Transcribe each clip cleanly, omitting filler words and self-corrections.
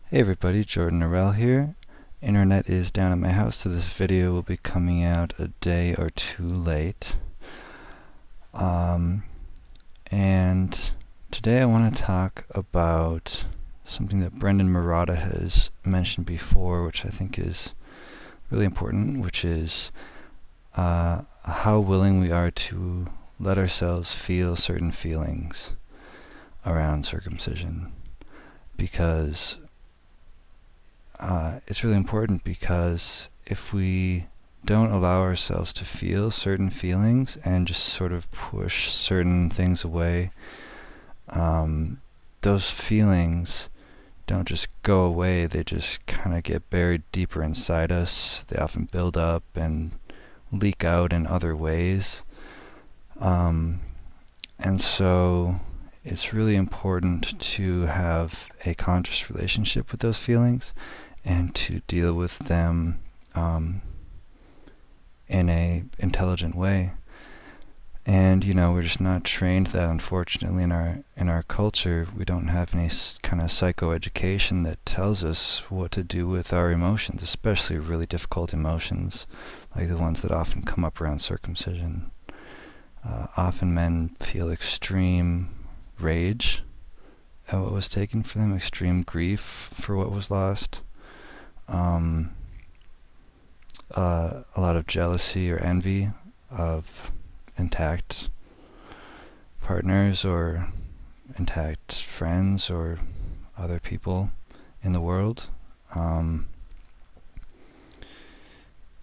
Hey everybody, Jordan Norell here. Internet is down at my house, so this video will be coming out a day or two late. And today I want to talk about something that Brendan Marotta has mentioned before, which I think is really important, which is how willing we are to let ourselves feel certain feelings around circumcision. Because it's really important, because if we don't allow ourselves to feel certain feelings and just sort of push certain things away, those feelings don't just go away, they just kind of get buried deeper inside us. They often build up and leak out in other ways. And so it's really important to have a conscious relationship with those feelings and to deal with them in a intelligent way. And we're just not trained that, unfortunately, in our culture. We don't have any kind of psychoeducation that tells us what to do with our emotions, especially really difficult emotions like the ones that often come up around circumcision. Often men feel extreme rage at what was taken from them, extreme grief for what was lost, a lot of jealousy or envy of intact partners or intact friends or other people in the world. A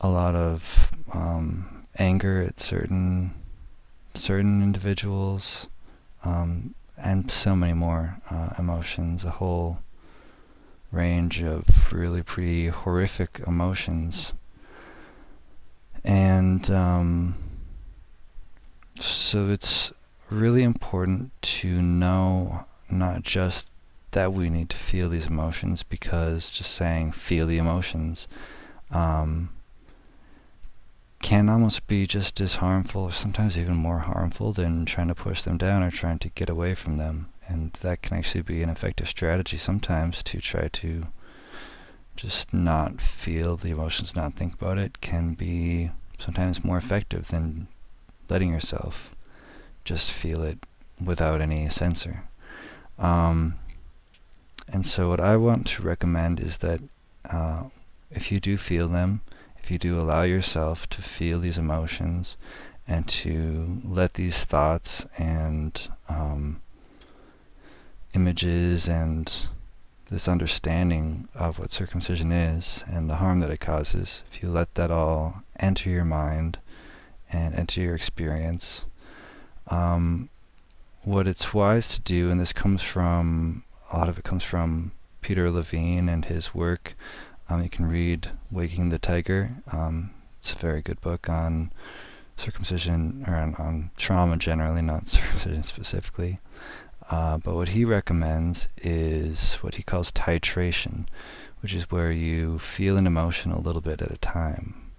lot of anger at certain individuals, and so many more emotions, a whole range of really pretty horrific emotions. And so it's really important to know not just that we need to feel these emotions, because just saying feel the emotions can almost be just as harmful, or sometimes even more harmful, than trying to push them down or trying to get away from them. And that can actually be an effective strategy sometimes, to try to just not feel the emotions, not think about it, can be sometimes more effective than letting yourself just feel it without any censor. And so what I want to recommend is that if you do feel them, if you do allow yourself to feel these emotions and to let these thoughts and images and this understanding of what circumcision is and the harm that it causes, if you let that all enter your mind and enter your experience, what it's wise to do, and this comes from, a lot of it comes from Peter Levine and his work. You can read Waking the Tiger. It's a very good book on circumcision, or on trauma generally, not circumcision specifically. But what he recommends is what he calls titration, which is where you feel an emotion a little bit at a time.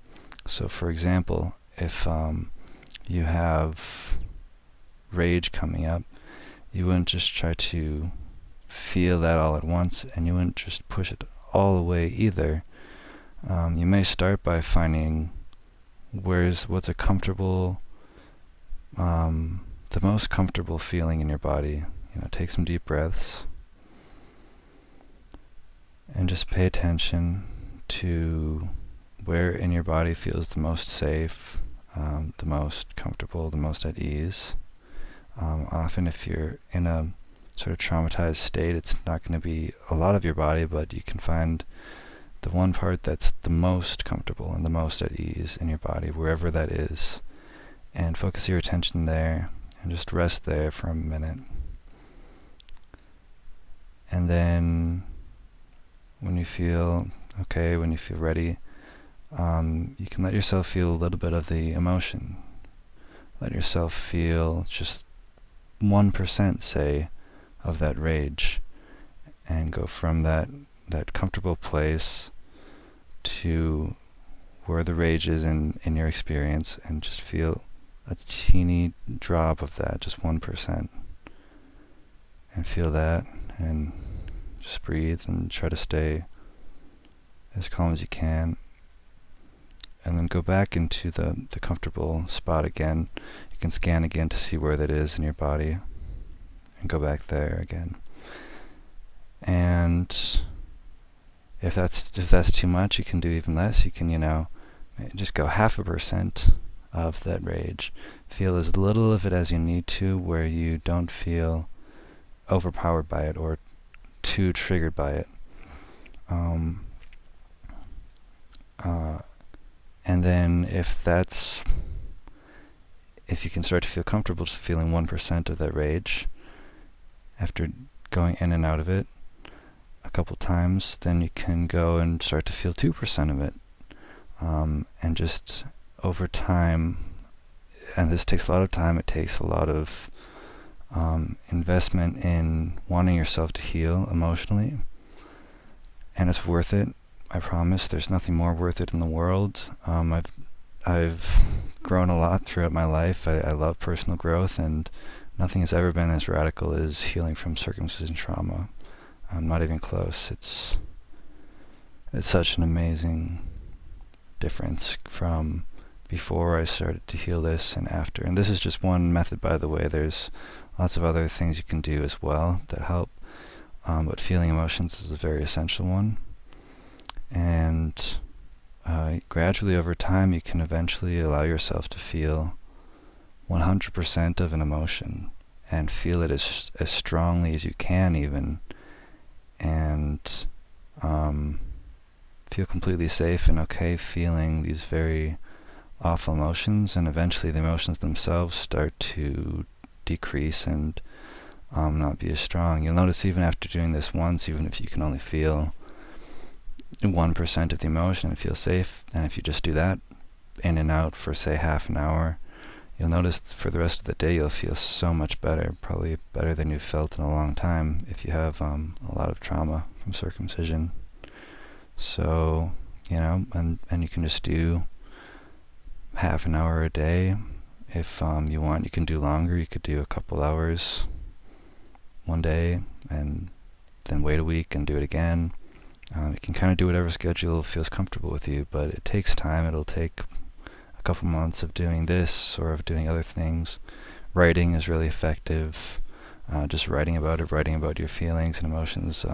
So for example, if you have rage coming up, you wouldn't just try to feel that all at once, and you wouldn't just push it all away either. You may start by finding what's a comfortable, the most comfortable feeling in your body. Take some deep breaths and just pay attention to where in your body feels the most safe, the most comfortable, the most at ease. Often if you're in a sort of traumatized state, it's not going to be a lot of your body, but you can find the one part that's the most comfortable and the most at ease in your body, wherever that is, and focus your attention there and just rest there for a minute. And then when you feel okay, when you feel ready, you can let yourself feel a little bit of the emotion. Let yourself feel just 1%, say, of that rage, and go from that comfortable place to where the rage is in your experience, and just feel a teeny drop of that, just 1%. And feel that, and just breathe and try to stay as calm as you can. And then go back into the comfortable spot again. You can scan again to see where that is in your body and go back there again. And if that's too much, you can do even less. You can, just go 0.5% of that rage. Feel as little of it as you need to, where you don't feel overpowered by it or too triggered by it. And then if you can start to feel comfortable just feeling 1% of that rage after going in and out of it a couple times, then you can go and start to feel 2% of it. And just over time, and this takes a lot of time, it takes a lot of investment in wanting yourself to heal emotionally, and it's worth it. I promise. There's nothing more worth it in the world. I've grown a lot throughout my life. I love personal growth, and nothing has ever been as radical as healing from circumcision trauma. I'm not even close. It's such an amazing difference from before I started to heal this and after. And this is just one method, by the way. There's lots of other things you can do as well that help, but feeling emotions is a very essential one. And gradually over time, you can eventually allow yourself to feel 100% of an emotion and feel it as strongly as you can even, and feel completely safe and okay feeling these very awful emotions, and eventually the emotions themselves start to decrease and not be as strong. You'll notice even after doing this once, even if you can only feel 1% of the emotion and feel safe, and if you just do that in and out for say half an hour, you'll notice for the rest of the day you'll feel so much better, probably better than you've felt in a long time if you have a lot of trauma from circumcision. So, and you can just do half an hour a day. If you want, you can do longer. You could do a couple hours one day and then wait a week and do it again. You can kind of do whatever schedule feels comfortable with you, but it takes time. It'll take a couple months of doing this or of doing other things. Writing is really effective. Just writing about it, writing about your feelings and emotions.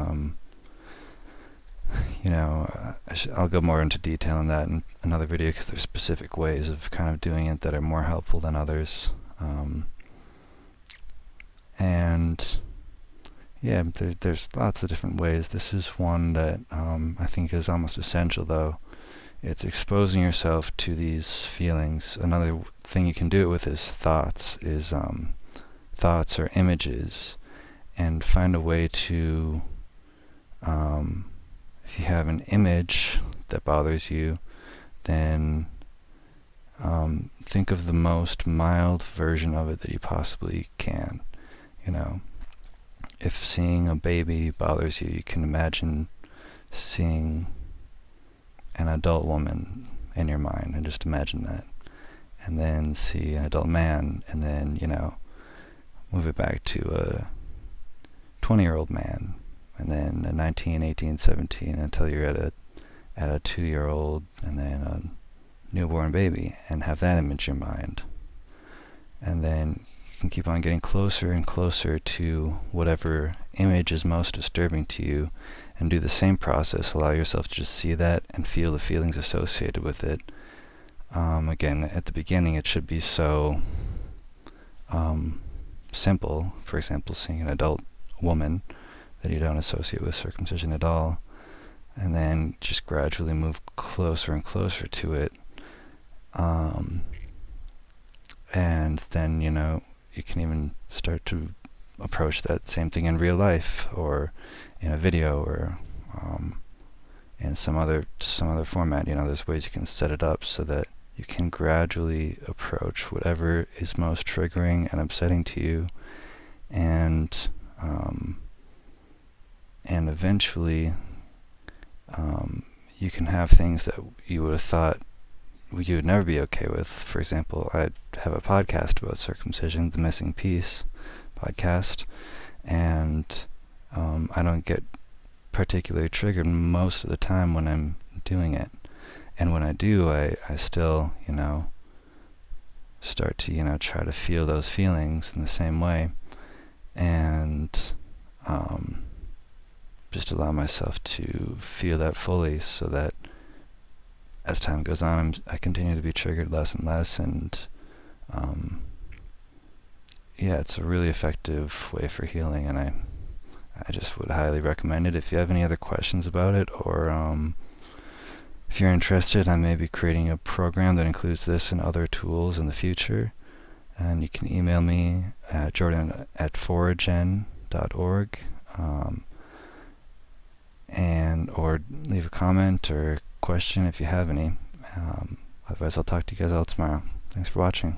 I'll go more into detail on that in another video, because there's specific ways of kind of doing it that are more helpful than others. There's lots of different ways. This is one that I think is almost essential, though. It's exposing yourself to these feelings. Another thing you can do it with is thoughts or images, and find a way to, if you have an image that bothers you, then think of the most mild version of it that you possibly can. If seeing a baby bothers you, you can imagine seeing an adult woman in your mind, and just imagine that. And then see an adult man, and then, move it back to a 20-year-old man, and then a 19, 18, 17, until you're at a 2-year-old, and then a newborn baby, and have that image in your mind. And then you can keep on getting closer and closer to whatever image is most disturbing to you, and do the same process. Allow yourself to just see that and feel the feelings associated with it. Again, at the beginning it should be so simple. For example, seeing an adult woman that you don't associate with circumcision at all, and then just gradually move closer and closer to it. And then, you can even start to approach that same thing in real life, or in a video, or in some other format. There's ways you can set it up so that you can gradually approach whatever is most triggering and upsetting to you, and eventually you can have things that you would have thought you would never be okay with. For example, I have a podcast about circumcision, The Missing Piece podcast, and I don't get particularly triggered most of the time when I'm doing it. And when I do, I still, start to, try to feel those feelings in the same way. And just allow myself to feel that fully, so that as time goes on, I continue to be triggered less and less. And yeah, it's a really effective way for healing, and I just would highly recommend it. If you have any other questions about it, or if you're interested, I may be creating a program that includes this and other tools in the future. And you can email me at jordan@foragen.org, or leave a comment or question if you have any. Otherwise, I'll talk to you guys all tomorrow. Thanks for watching.